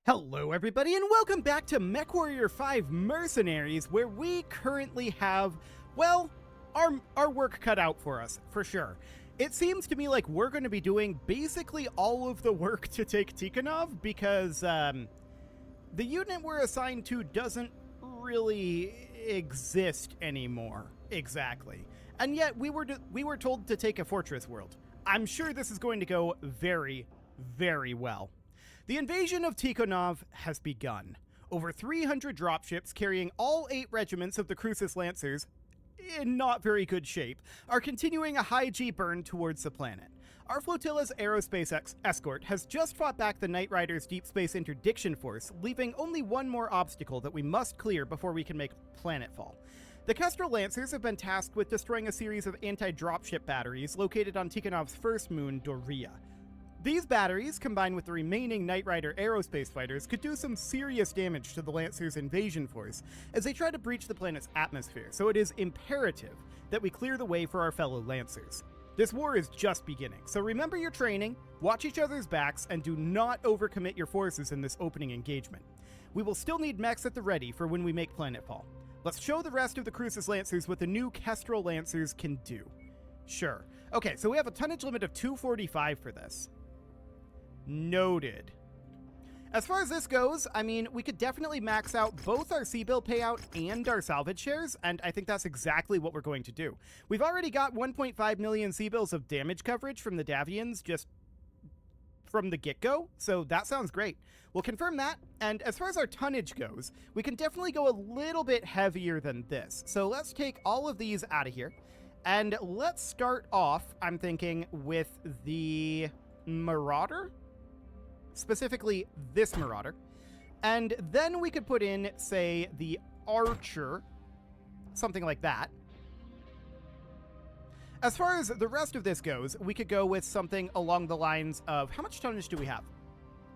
Hello everybody and welcome back to MechWarrior 5 Mercenaries, where we currently have, well, our work cut out for us, for sure. It seems to me like we're going to be doing basically all of the work to take Tikhonov because the unit we're assigned to doesn't really exist anymore, exactly. And yet we were told to take a fortress world. I'm sure this is going to go very, very well. The invasion of Tikhonov has begun. Over 300 dropships carrying all 8 regiments of the Crucis Lancers, in not very good shape, are continuing a high G burn towards the planet. Our flotilla's aerospace escort has just fought back the Knight Rider's deep space interdiction force, leaving only one more obstacle that we must clear before we can make planetfall. The Kestrel Lancers have been tasked with destroying a series of anti-dropship batteries located on Tikhonov's first moon, Doriya. These batteries, combined with the remaining Knight Rider aerospace fighters, could do some serious damage to the Lancers' invasion force as they try to breach the planet's atmosphere, so it is imperative that we clear the way for our fellow Lancers. This war is just beginning, so remember your training, watch each other's backs, and do not overcommit your forces in this opening engagement. We will still need mechs at the ready for when we make planetfall. Let's show the rest of the Crucis Lancers what the new Kestrel Lancers can do. Sure. Okay, so we have a tonnage limit of 245 for this. Noted. As far as this goes, I mean, we could definitely max out both our C-bill payout and our salvage shares, and I think that's exactly what we're going to do. We've already got 1.5 million C-bills of damage coverage from the Davians just from the get-go, so that sounds great. We'll confirm that, and as far as our tonnage goes, we can definitely go a little bit heavier than this. So let's take all of these out of here, and let's start off, I'm thinking, with the Marauder? Specifically this Marauder, and then we could put in, say, the Archer, something like that. As far as the rest of this goes, we could go with something along the lines of, how much tonnage do we have?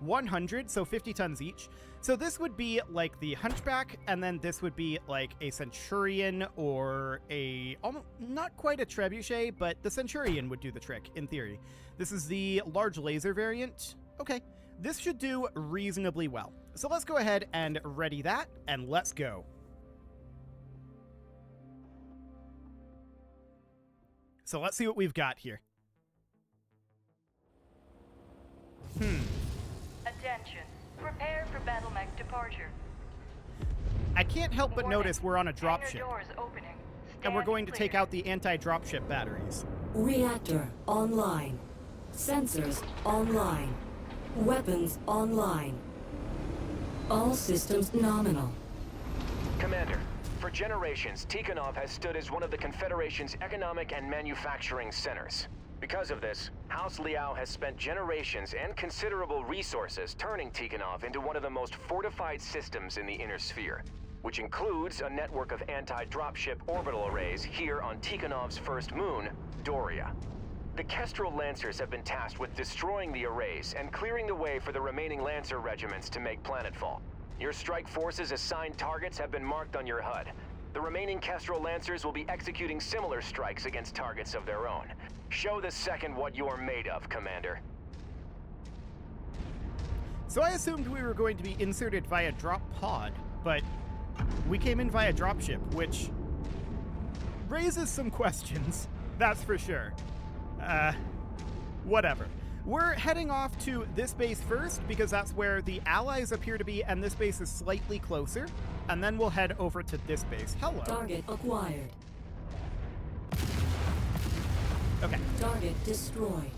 100, so 50 tons each. So this would be like the Hunchback, and then this would be like a Centurion or a, almost, not quite a Trebuchet, but the Centurion would do the trick, in theory. This is the large laser variant. Okay. This should do reasonably well. So let's go ahead and ready that, and let's go. So let's see what we've got here. Attention. Prepare for battle mech departure. I can't help but Warning. notice we're on a Hangar dropship, doors opening. and we're Stand going to take clear. out the anti-dropship batteries. Reactor online. Sensors online. Weapons online. All systems nominal. Commander, for generations, Tikhonov has stood as one of the Confederation's economic and manufacturing centers. Because of this, House Liao has spent generations and considerable resources turning Tikhonov into one of the most fortified systems in the inner sphere, which includes a network of anti-dropship orbital arrays here on Tikhonov's first moon, Doriya. The Kestrel Lancers have been tasked with destroying the arrays and clearing the way for the remaining Lancer regiments to make planetfall. Your strike force's assigned targets have been marked on your HUD. The remaining Kestrel Lancers will be executing similar strikes against targets of their own. Show the second what you're made of, Commander. So I assumed we were going to be inserted via drop pod, but we came in via dropship, which raises some questions, that's for sure. Whatever. We're heading off to this base first because that's where the allies appear to be, and this base is slightly closer. And then we'll head over to this base. Hello. Target acquired. Okay. Target destroyed.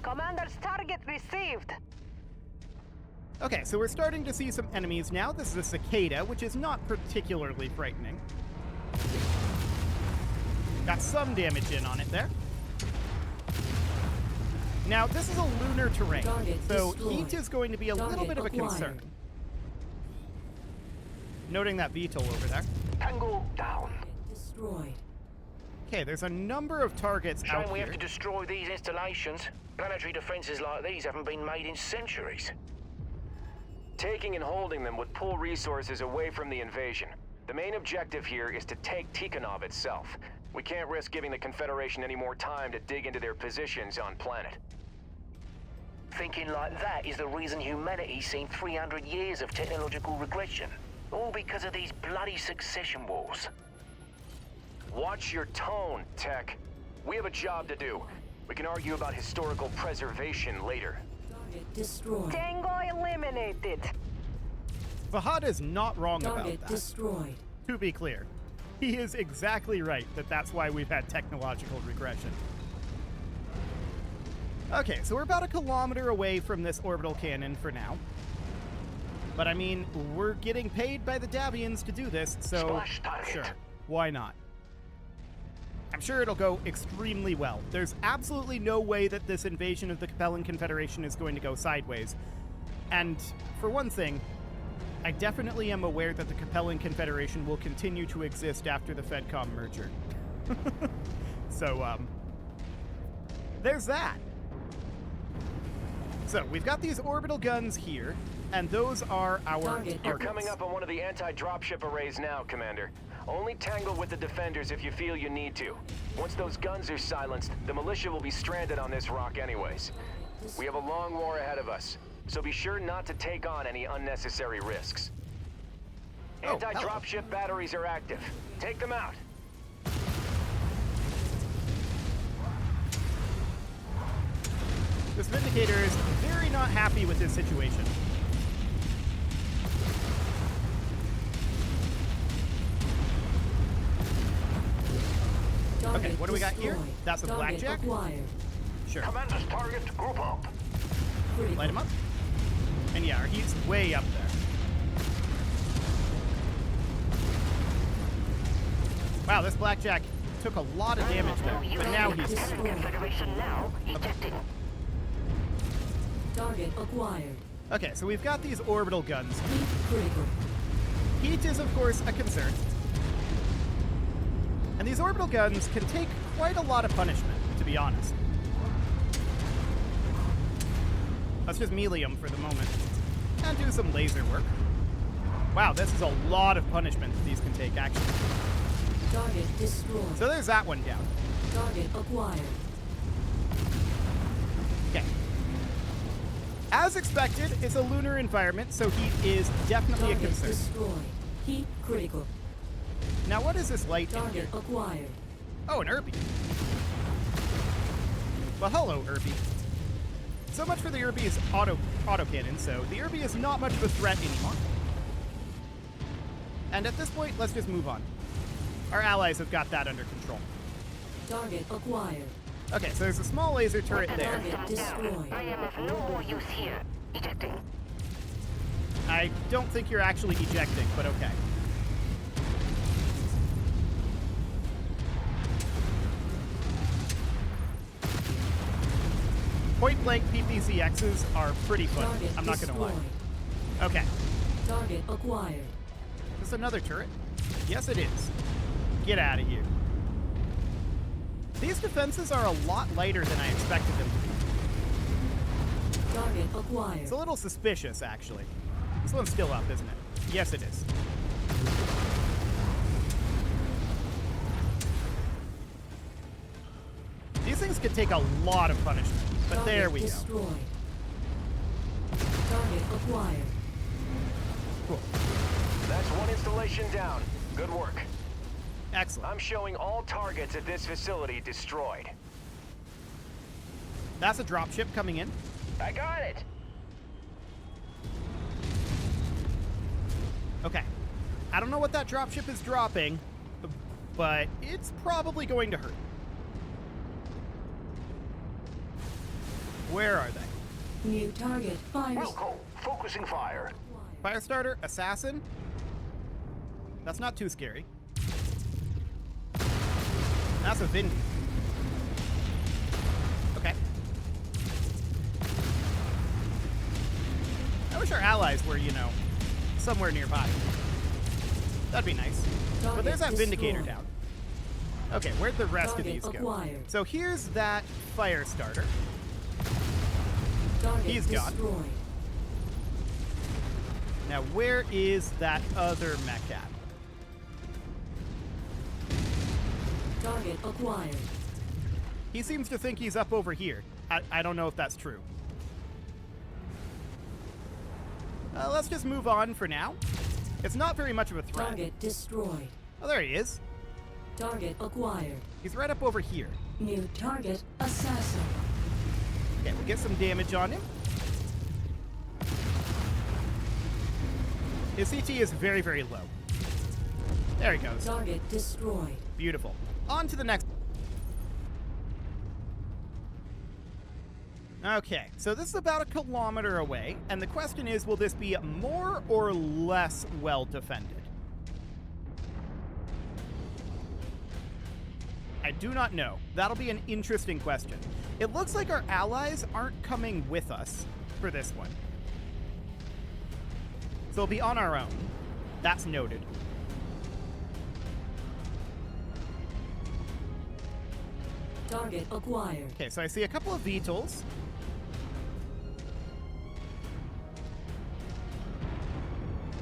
Commander's target received. Okay, so we're starting to see some enemies now. This is a cicada, which is not particularly frightening. Got some damage in on it there. Now, this is a lunar terrain, Target so destroyed. heat is going to be a little Target bit of a acquired. concern. Noting that VTOL over there. Tango down. Target destroyed. Okay, there's a number of targets Shame out we here. have to destroy these installations. Planetary defenses like these haven't been made in centuries. Taking and holding them would pull resources away from the invasion. The main objective here is to take Tikhonov itself. We can't risk giving the Confederation any more time to dig into their positions on planet. Thinking like that is the reason humanity's seen 300 years of technological regression. All because of these bloody succession wars. Watch your tone, Tech. We have a job to do. We can argue about historical preservation later. Target destroyed. Tango eliminated. Fahad is not wrong Target about that. destroyed. To be clear, he is exactly right that that's why we've had technological regression. Okay, so we're about a kilometer away from this orbital cannon for now. But I mean, we're getting paid by the Davians to do this, so Splash target. sure, why not? I'm sure it'll go extremely well. There's absolutely no way that this invasion of the Capellan Confederation is going to go sideways. And for one thing, I definitely am aware that the Capellan Confederation will continue to exist after the FedCom merger. So, there's that. So, we've got these orbital guns here, and those are our Target. You're targets. coming up on one of the anti-dropship arrays now, Commander. Only tangle with the defenders if you feel you need to. Once those guns are silenced, the militia will be stranded on this rock anyways. We have a long war ahead of us, so be sure not to take on any unnecessary risks. Oh, Anti-dropship batteries are active. Take them out. This Vindicator is very not happy with this situation. Target Okay, what do we got here? destroyed. That's a Target blackjack? acquired. Sure. Commander's target, group up. Critical. Light him up. And yeah, our heat's way up there. Wow, this blackjack took a lot of damage there, but now he's Destroyed. Confederation now, ejecting. Target acquired. okay. So we've got these orbital guns. Heat critical. Heat is, of course, a concern, and these orbital guns can take quite a lot of punishment, to be honest. Let's just melee them for the moment and do some laser work. Wow, this is a lot of punishment that these can take, actually. Target destroyed. So there's that one down. Target acquired. Okay. As expected, it's a lunar environment, so heat is definitely a Target concern. destroyed. Heat critical. Now, what is this light in here? Target acquired. Oh, an Irby. Well, hello, Irby. So much for the Irby's autocannon, so the Irby is not much of a threat anymore. And at this point, let's just move on. Our allies have got that under control. Target acquired. Okay, so there's a small laser turret there. Target destroyed. I am of no more use here. Ejecting. I don't think you're actually ejecting, but okay. Point-blank PPCXs are pretty fun. Target I'm not gonna lie. destroyed. Okay, Target acquired. is this another turret? Yes, it is. Get out of here. These defenses are a lot lighter than I expected them to be. Target acquired. It's a little suspicious, actually. This one's still up, isn't it? Yes, it is. These things could take a lot of punishment, but Target there we go. destroyed. Target acquired. Cool. That's one installation down. Good work. Excellent. I'm showing all targets at this facility destroyed. That's a dropship coming in. I got it. Okay. I don't know what that dropship is dropping, but it's probably going to hurt. Where are they? New target fires. Wilco, focusing fire. Firestarter, assassin. That's not too scary. That's a Vindy. Okay. I wish our allies were, somewhere nearby. That'd be nice. But Target there's that Vindicator destroyed. down. Okay, where'd the rest Target of these go? acquired. So here's that Firestarter. Target He's gone. destroyed. Now, where is that other mech at? Target acquired. He seems to think he's up over here. I don't know if that's true. Let's just move on for now. It's not very much of a threat. Target destroyed. Oh, there he is. Target acquired. He's right up over here. New target assassin. Okay, we'll get some damage on him. His CT is very, very low. There he goes. Target destroyed. Beautiful. On to the next. Okay, so this is about a kilometer away, and the question is, will this be more or less well defended? I do not know. That'll be an interesting question. It looks like our allies aren't coming with us for this one. So we'll be on our own. That's noted. Target acquired. Okay, so I see a couple of VTOLs.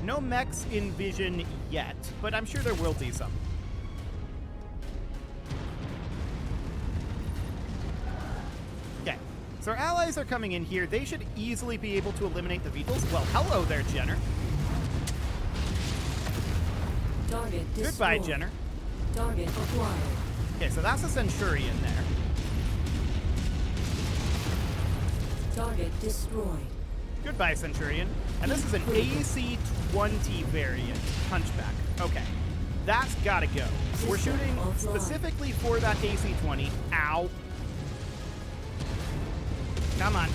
No mechs in vision yet, but I'm sure there will be some. Okay, so our allies are coming in here. They should easily be able to eliminate the VTOLs. Well, hello there, Jenner. Target destroyed. Goodbye, Jenner. Target acquired. Okay, so that's a Centurion there. Target destroyed. Goodbye, Centurion. And this is an AC-20 variant Hunchback. Okay, that's gotta go. We're shooting specifically for that AC-20. Ow. Come on.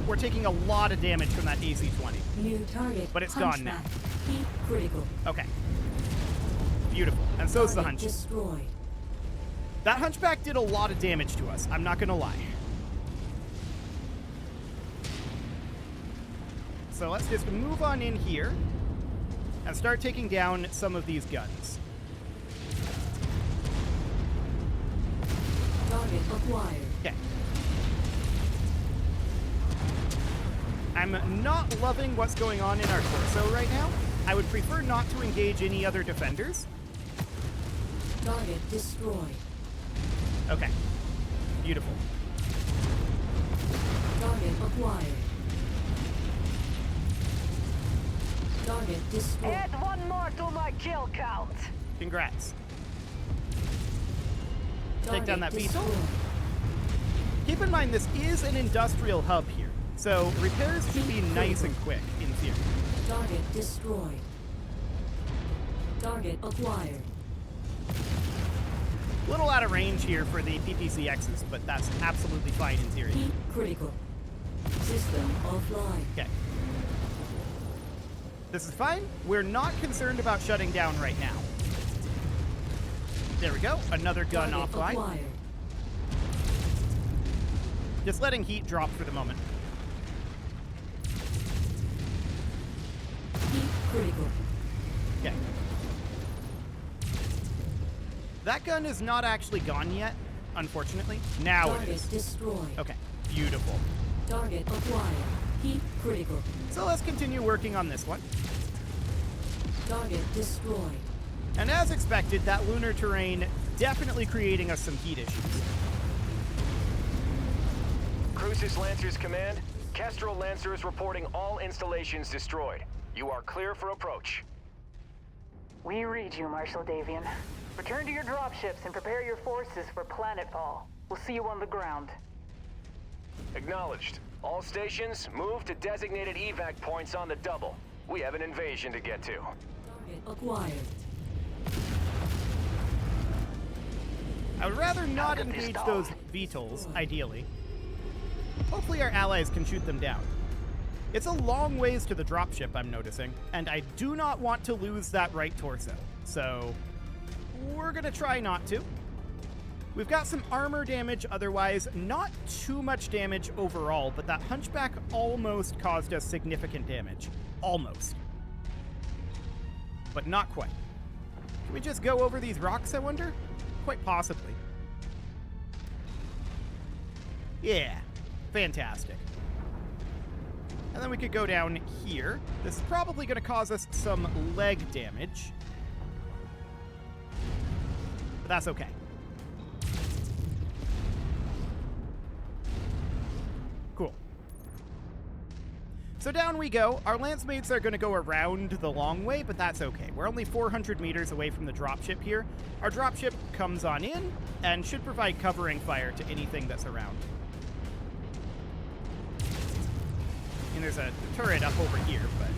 We're taking a lot of damage from that AC-20. New target. But it's gone now. Heat critical. Okay. Beautiful. And so is the Target Hunch. destroyed. That Hunchback did a lot of damage to us. I'm not gonna lie. So let's just move on in here and start taking down some of these guns. Target acquired. Okay. I'm not loving what's going on in our torso right now. I would prefer not to engage any other defenders. Target destroyed. Okay. Beautiful. Target acquired. Target destroyed. Add one more to my kill count. Congrats. Target down that VTOL. destroyed. Keep in mind, this is an industrial hub here, so repairs should be nice and quick, in theory. Target destroyed. Target acquired. A little out of range here for the PPCXs, but that's absolutely fine in theory. Heat critical. System offline. Okay. This is fine. We're not concerned about shutting down right now. There we go. Another gun Target offline. acquired. Just letting heat drop for the moment. Heat critical. Okay. That gun is not actually gone yet, unfortunately. Now it Target is. destroyed. Okay. Beautiful. Target acquired. Heat critical. So let's continue working on this one. Target destroyed. And as expected, that lunar terrain definitely creating us some heat issues. Crucis Lancers Command, Kestrel Lancers reporting all installations destroyed. You are clear for approach. We read you, Marshal Davian. Return to your dropships and prepare your forces for planetfall. We'll see you on the ground. Acknowledged. All stations, move to designated evac points on the double. We have an invasion to get to. Target acquired. I would rather not Target is engage down. those VTOLs, ideally. Hopefully our allies can shoot them down. It's a long ways to the dropship, I'm noticing, and I do not want to lose that right torso. So we're gonna try not to. We've got some armor damage otherwise, not too much damage overall, but that Hunchback almost caused us significant damage. Almost. But not quite. Can we just go over these rocks, I wonder? Quite possibly. Yeah. Fantastic. And then we could go down here. This is probably going to cause us some leg damage. But that's okay. Cool. So down we go. Our lance mates are going to go around the long way, but that's okay. We're only 400 meters away from the dropship here. Our dropship comes on in and should provide covering fire to anything that's around. And there's a turret up over here, but...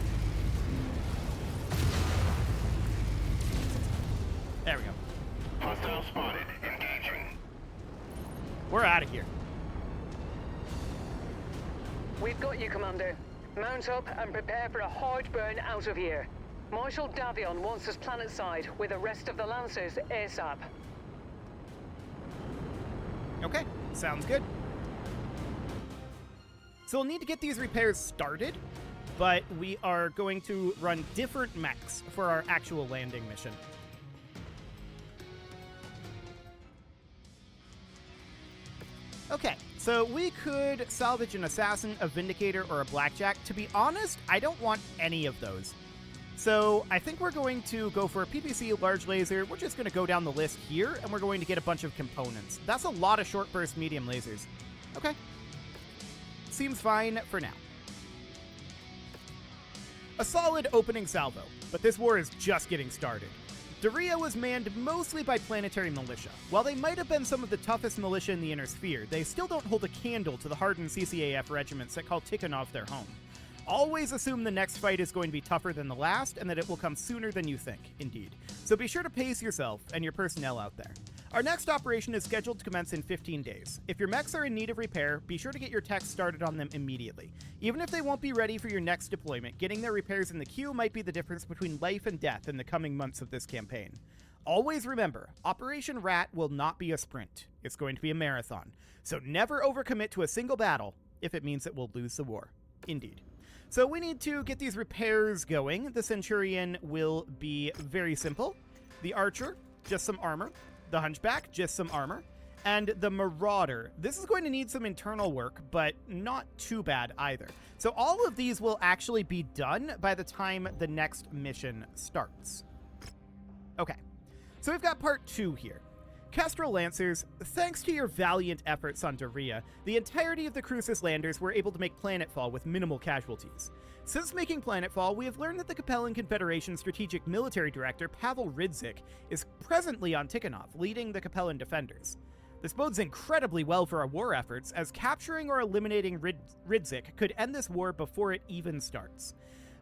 There we go. Hostile spotted. Engaging. We're out of here. We've got you, Commander. Mount up and prepare for a hard burn out of here. Marshal Davion wants us planetside with the rest of the Lancers ASAP. Okay, sounds good. So we'll need to get these repairs started, but we are going to run different mechs for our actual landing mission. Okay, so we could salvage an Assassin, a Vindicator, or a Blackjack. To be honest, I don't want any of those. So I think we're going to go for a PPC large laser. We're just going to go down the list here, and we're going to get a bunch of components. That's a lot of short burst medium lasers. Okay. Seems fine for now. A solid opening salvo, but this war is just getting started. Doriya was manned mostly by planetary militia. While they might have been some of the toughest militia in the Inner Sphere, they still don't hold a candle to the hardened CCAF regiments that call Tikhonov their home. Always assume the next fight is going to be tougher than the last, and that it will come sooner than you think, indeed. So be sure to pace yourself and your personnel out there. Our next operation is scheduled to commence in 15 days. If your mechs are in need of repair, be sure to get your techs started on them immediately. Even if they won't be ready for your next deployment, getting their repairs in the queue might be the difference between life and death in the coming months of this campaign. Always remember, Operation Rat will not be a sprint. It's going to be a marathon. So never overcommit to a single battle if it means that we'll lose the war. Indeed. So we need to get these repairs going. The Centurion will be very simple. The Archer, just some armor. The Hunchback, just some armor. And the Marauder. This is going to need some internal work, but not too bad either. So all of these will actually be done by the time the next mission starts. Okay, so we've got part 2 here. Kestrel Lancers, thanks to your valiant efforts on Doriya, the entirety of the Crucis landers were able to make planetfall with minimal casualties. Since making planetfall, we have learned that the Capellan Confederation Strategic Military Director Pavel Ridzik is presently on Tikhonov, leading the Capellan defenders. This bodes incredibly well for our war efforts, as capturing or eliminating Ridzik could end this war before it even starts.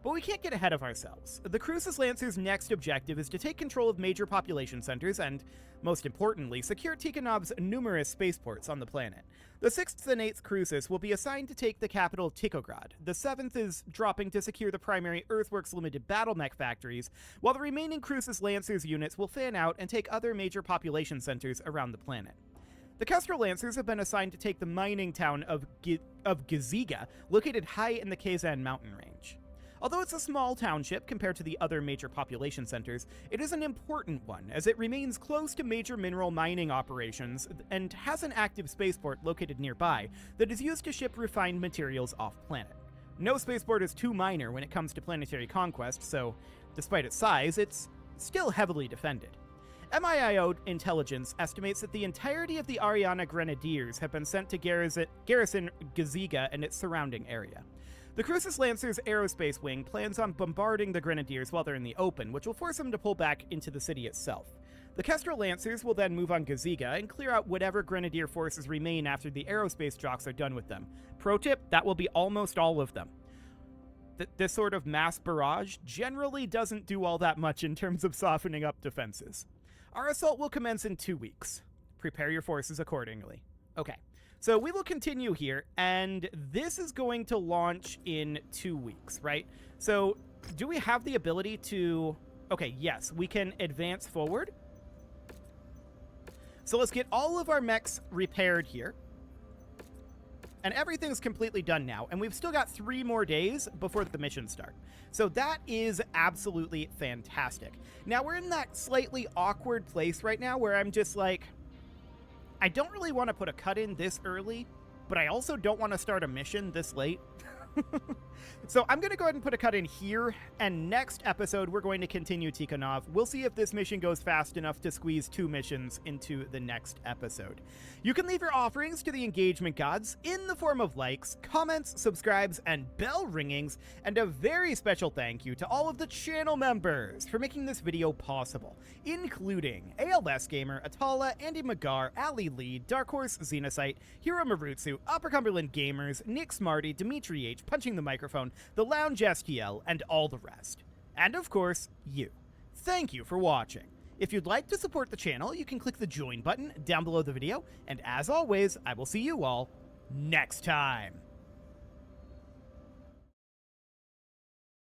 But we can't get ahead of ourselves. The Crucis Lancers' next objective is to take control of major population centers and, most importantly, secure Tikhonov's numerous spaceports on the planet. The 6th and 8th Crucis will be assigned to take the capital Tikhograd. The 7th is dropping to secure the primary Earthworks Limited battle mech factories, while the remaining Crucis Lancers units will fan out and take other major population centers around the planet. The Kestrel Lancers have been assigned to take the mining town of Gizhiga, located high in the Kazan mountain range. Although it's a small township compared to the other major population centers, it is an important one, as it remains close to major mineral mining operations and has an active spaceport located nearby that is used to ship refined materials off-planet. No spaceport is too minor when it comes to planetary conquest, so despite its size, it's still heavily defended. MIIO intelligence estimates that the entirety of the Ariana Grenadiers have been sent to garrison Gizhiga and its surrounding area. The Crucis Lancers Aerospace Wing plans on bombarding the Grenadiers while they're in the open, which will force them to pull back into the city itself. The Kestrel Lancers will then move on Gizhiga and clear out whatever Grenadier forces remain after the aerospace jocks are done with them. Pro tip, that will be almost all of them. This sort of mass barrage generally doesn't do all that much in terms of softening up defenses. Our assault will commence in 2 weeks. Prepare your forces accordingly. Okay. So we will continue here, and this is going to launch in 2 weeks, right? So do we have the ability to... Okay, yes, we can advance forward. So let's get all of our mechs repaired here. And everything's completely done now, and we've still got 3 more days before the missions start. So that is absolutely fantastic. Now, we're in that slightly awkward place right now where I'm just like... I don't really want to put a cut in this early, but I also don't want to start a mission this late. So I'm going to go ahead and put a cut in here, and next episode we're going to continue Tikhonov. We'll see if this mission goes fast enough to squeeze 2 missions into the next episode. You can leave your offerings to the engagement gods in the form of likes, comments, subscribes, and bell ringings, and a very special thank you to all of the channel members for making this video possible, including ALS Gamer, Atala, Andy Magar, Ali Lee, Dark Horse Xenocyte, Hiro Marutsu, Upper Cumberland Gamers, Nick Smarty, Dimitri H, Punching the Microphone, The Lounge STL, and all the rest. And of course, you. Thank you for watching. If you'd like to support the channel, you can click the join button down below the video, and as always, I will see you all next time.